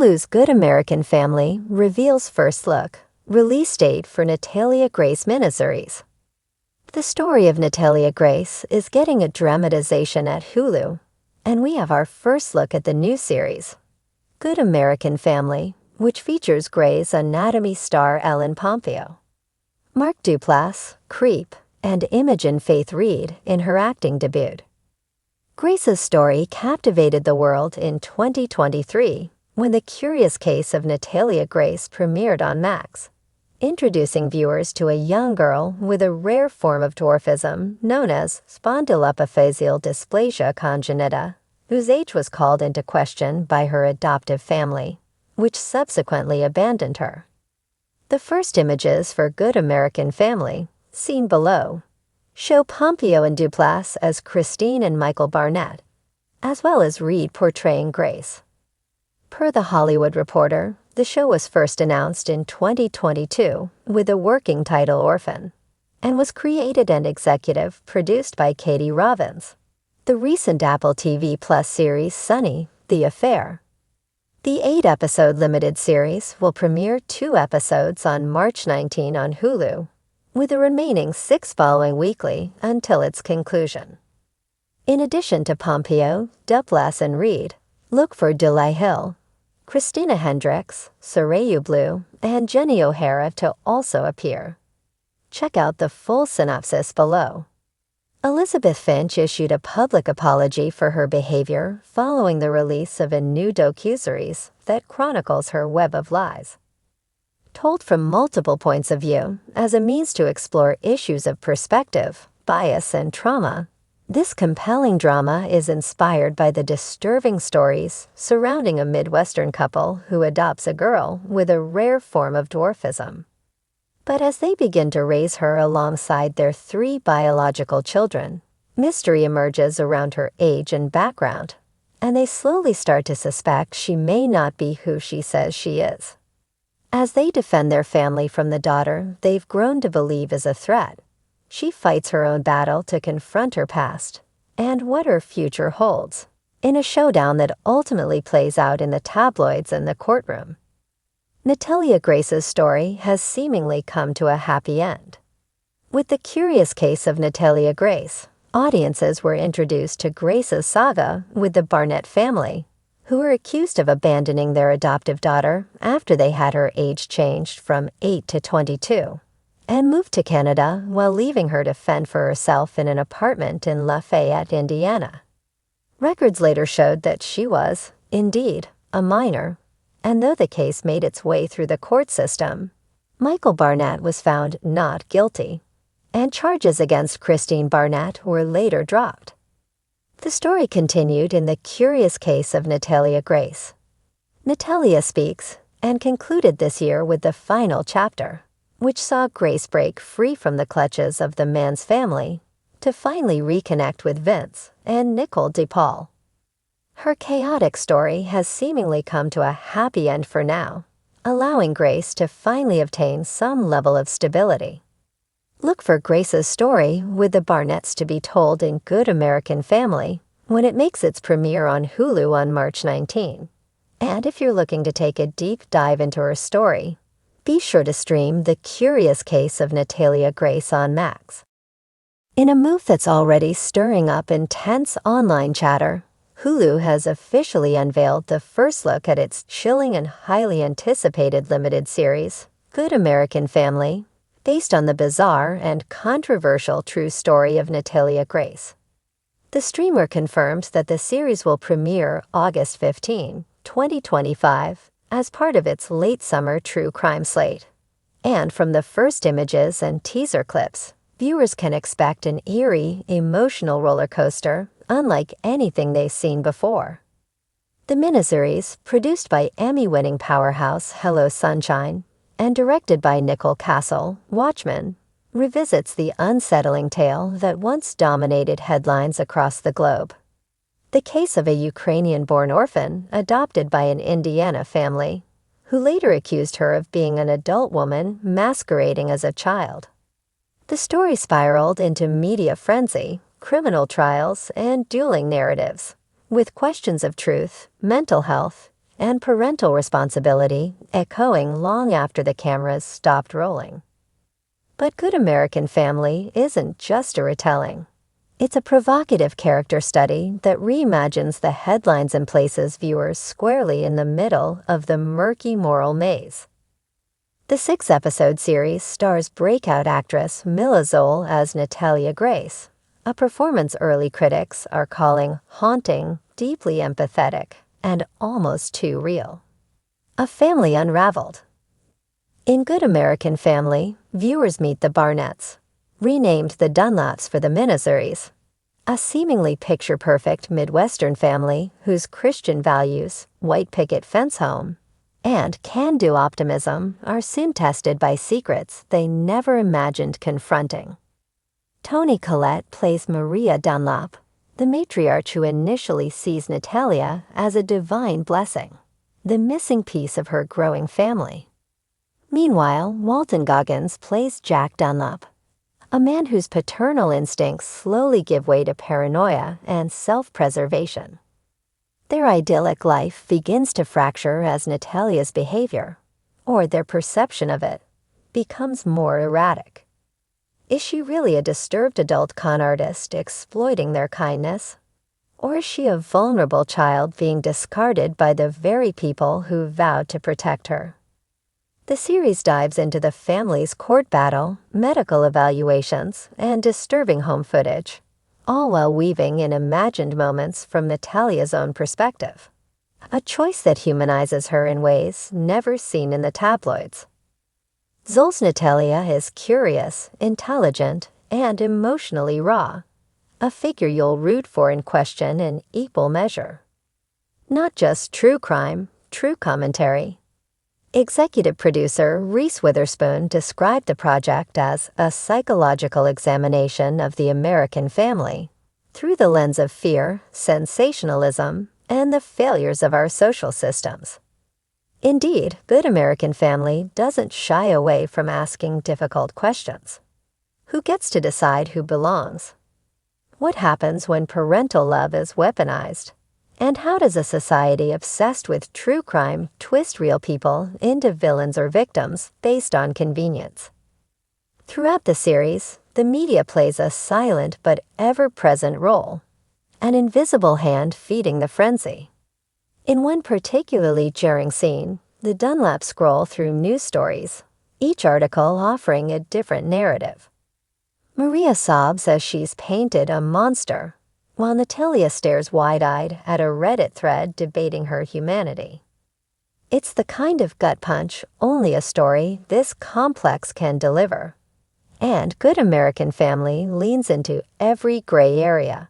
Hulu's Good American Family reveals first look, release date for Natalia Grace miniseries. The story of Natalia Grace is getting a dramatization at Hulu, and we have our first look at the new series, Good American Family, which features Grey's Anatomy star Ellen Pompeo, Mark Duplass, Creep, and Imogen Faith Reed in her acting debut. Grace's story captivated the world in 2023 when The Curious Case of Natalia Grace premiered on Max, introducing viewers to a young girl with a rare form of dwarfism known as spondyloepiphyseal dysplasia congenita, whose age was called into question by her adoptive family, which subsequently abandoned her. The first images for Good American Family, seen below, show Pompeo and Duplass as Christine and Michael Barnett, as well as Reed portraying Grace. Per The Hollywood Reporter, the show was first announced in 2022 with a working title Orphan, and was created and executive produced by Katie Robbins. The recent Apple TV Plus series Sunny, The Affair. The 8-episode limited series will premiere 2 episodes on March 19 on Hulu, with the remaining 6 following weekly until its conclusion. In addition to Pompeo, Duplass, and Reed, look for Delay Hill, Christina Hendricks, Sarayu Blue, and Jenny O'Hara to also appear. Check out the full synopsis below. Elizabeth Finch issued a public apology for her behavior following the release of a new docuseries that chronicles her web of lies. Told from multiple points of view as a means to explore issues of perspective, bias, and trauma, this compelling drama is inspired by the disturbing stories surrounding a Midwestern couple who adopts a girl with a rare form of dwarfism. But as they begin to raise her alongside their 3 biological children, mystery emerges around her age and background, and they slowly start to suspect she may not be who she says she is. As they defend their family from the daughter they've grown to believe is a threat, she fights her own battle to confront her past and what her future holds, in a showdown that ultimately plays out in the tabloids and the courtroom. Natalia Grace's story has seemingly come to a happy end. With The Curious Case of Natalia Grace, audiences were introduced to Grace's saga with the Barnett family, who were accused of abandoning their adoptive daughter after they had her age changed from 8 to 22, and moved to Canada while leaving her to fend for herself in an apartment in Lafayette, Indiana. Records later showed that she was, indeed, a minor, and though the case made its way through the court system, Michael Barnett was found not guilty, and charges against Christine Barnett were later dropped. The story continued in The Curious Case of Natalia Grace. Natalia speaks, and concluded this year with the final chapter, which saw Grace break free from the clutches of the man's family to finally reconnect with Vince and Nicole DePaul. Her chaotic story has seemingly come to a happy end for now, allowing Grace to finally obtain some level of stability. Look for Grace's story with the Barnetts to be told in Good American Family when it makes its premiere on Hulu on March 19. And if you're looking to take a deep dive into her story, be sure to stream The Curious Case of Natalia Grace on Max. In a move that's already stirring up intense online chatter, Hulu has officially unveiled the first look at its chilling and highly anticipated limited series, Good American Family, based on the bizarre and controversial true story of Natalia Grace. The streamer confirmed that the series will premiere August 15, 2025, as part of its late summer true crime slate. And from the first images and teaser clips, viewers can expect an eerie, emotional roller coaster unlike anything they've seen before. The miniseries, produced by Emmy-winning powerhouse Hello Sunshine and directed by Nicole Castle, Watchmen, revisits the unsettling tale that once dominated headlines across the globe. The case of a Ukrainian-born orphan adopted by an Indiana family, who later accused her of being an adult woman masquerading as a child. The story spiraled into media frenzy, criminal trials, and dueling narratives, with questions of truth, mental health, and parental responsibility echoing long after the cameras stopped rolling. But Good American Family isn't just a retelling. It's a provocative character study that reimagines the headlines and places viewers squarely in the middle of the murky moral maze. The 6-episode series stars breakout actress Mila Zoll as Natalia Grace, a performance early critics are calling haunting, deeply empathetic, and almost too real. A family unraveled. In Good American Family, viewers meet the Barnetts, renamed the Dunlaps for the Miniseries, a seemingly picture-perfect Midwestern family whose Christian values, white picket fence home, and can-do optimism are soon tested by secrets they never imagined confronting. Toni Collette plays Maria Dunlap, the matriarch who initially sees Natalia as a divine blessing, the missing piece of her growing family. Meanwhile, Walton Goggins plays Jack Dunlap, a man whose paternal instincts slowly give way to paranoia and self-preservation. Their idyllic life begins to fracture as Natalia's behavior, or their perception of it, becomes more erratic. Is she really a disturbed adult con artist exploiting their kindness? Or is she a vulnerable child being discarded by the very people who vowed to protect her? The series dives into the family's court battle, medical evaluations, and disturbing home footage, all while weaving in imagined moments from Natalia's own perspective, a choice that humanizes her in ways never seen in the tabloids. Zoll's Natalia is curious, intelligent, and emotionally raw, a figure you'll root for and question in equal measure. Not just true crime, true commentary. Executive producer Reese Witherspoon described the project as a psychological examination of the American family through the lens of fear, sensationalism, and the failures of our social systems. Indeed, Good American Family doesn't shy away from asking difficult questions. Who gets to decide who belongs? What happens when parental love is weaponized? And how does a society obsessed with true crime twist real people into villains or victims based on convenience? Throughout the series, the media plays a silent but ever-present role, an invisible hand feeding the frenzy. In one particularly jarring scene, the Dunlaps scroll through news stories, each article offering a different narrative. Maria sobs as she's painted a monster, while Natalia stares wide-eyed at a Reddit thread debating her humanity. It's the kind of gut punch only a story this complex can deliver. And Good American Family leans into every gray area.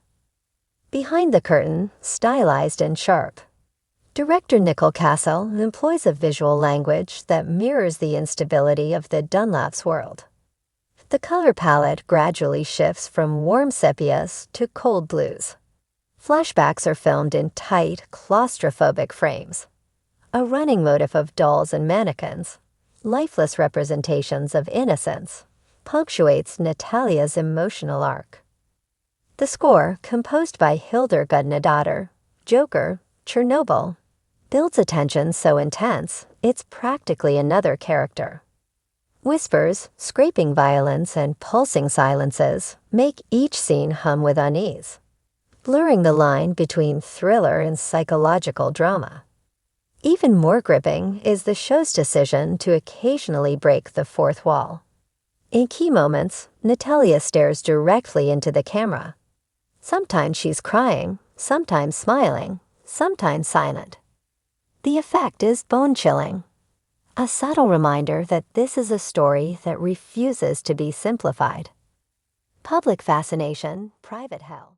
Behind the curtain, stylized and sharp, director Nicole Castle employs a visual language that mirrors the instability of the Dunlaps world. The color palette gradually shifts from warm sepias to cold blues. Flashbacks are filmed in tight, claustrophobic frames. A running motif of dolls and mannequins, lifeless representations of innocence, punctuates Natalia's emotional arc. The score, composed by Hildur Gudnadottir, Joker, Chernobyl, builds a tension so intense it's practically another character. Whispers, scraping violence, and pulsing silences make each scene hum with unease, blurring the line between thriller and psychological drama. Even more gripping is the show's decision to occasionally break the fourth wall. In key moments, Natalia stares directly into the camera. Sometimes she's crying, sometimes smiling, sometimes silent. The effect is bone-chilling. A subtle reminder that this is a story that refuses to be simplified. Public fascination, private hell.